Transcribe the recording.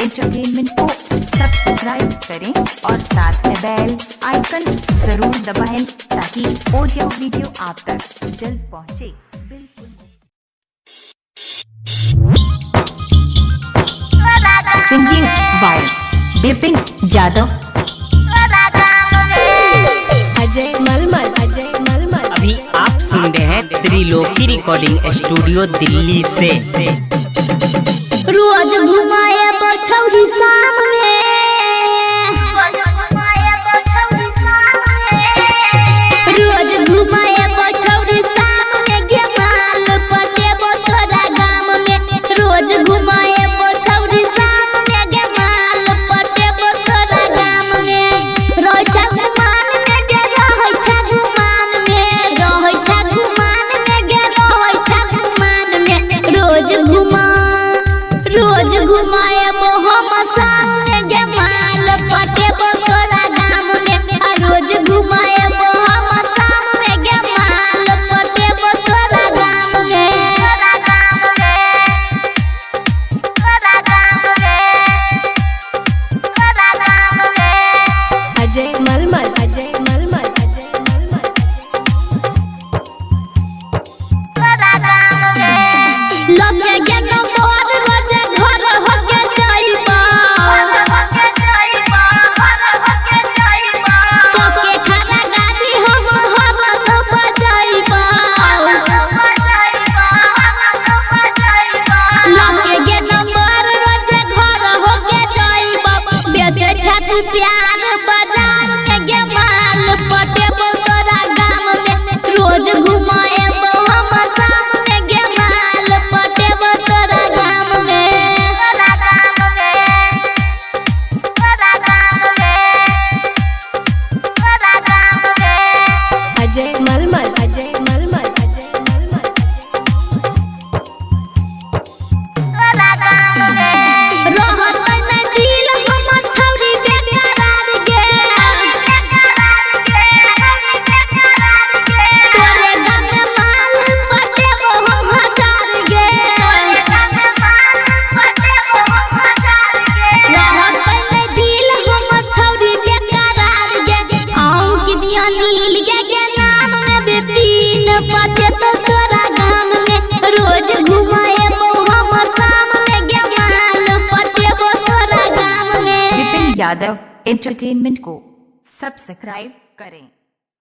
Entertainment को subscribe करें और साथ में बेल आइकन जरूर दबाएं ताकि ऑडियो वीडियो आप तक जल्द पहुंचे। Singing by Bipin Yadav. अजय मलमल। अभी आप सुन रहे हैं त्रिलोकी रिकॉर्डिंग स्टूडियो दिल्ली से। रोज घुमाए बछौरी शाम में, रोज घुमाए बछौरी शाम में, गे माल पटेबो तोरा गाम में। रोज घुमाए बछौरी शाम में, गे माल पटेबो तोरा गाम में। रहै छ गुमान में, गे रहै छ गुमान में, रहै छ गुमान में, गे रहै छ गुमान में। रोज घुमाए हम सामने, गे माल पटेबो तोरा गाम में। रोज घुमाए हम सामने, गे माल पटेबो तोरा गाम में। अजय मलमल। लगे गे नंबर रोजे घर होके जाइबा, कोके खाना गाड़ी हम हरन बजाइबा। लगे गे नंबर रोजे घर होके जाइबा, बेचे छाती प्यार बाजार में, गे माल पटेबो तोरा गाम में। रोज घुमाए हम सामने, गे माल पटेबो तोरा गाम में। अजय मलमल। रहत न दिल हम छौरी बेकरार गे, तोरे गाम में माल पटेबो हम हजार गे। रहत न दिल हम छौरी बेकरार गे, आऊं दिया नील गे नाम में बिपिन पटेबो तोरा गाम में। रोज घुमाए हम सामने, गे माल पटेबो तोरा गाम में। बिपिन यादव एंटरटेनमेंट को सब्सक्राइब करें।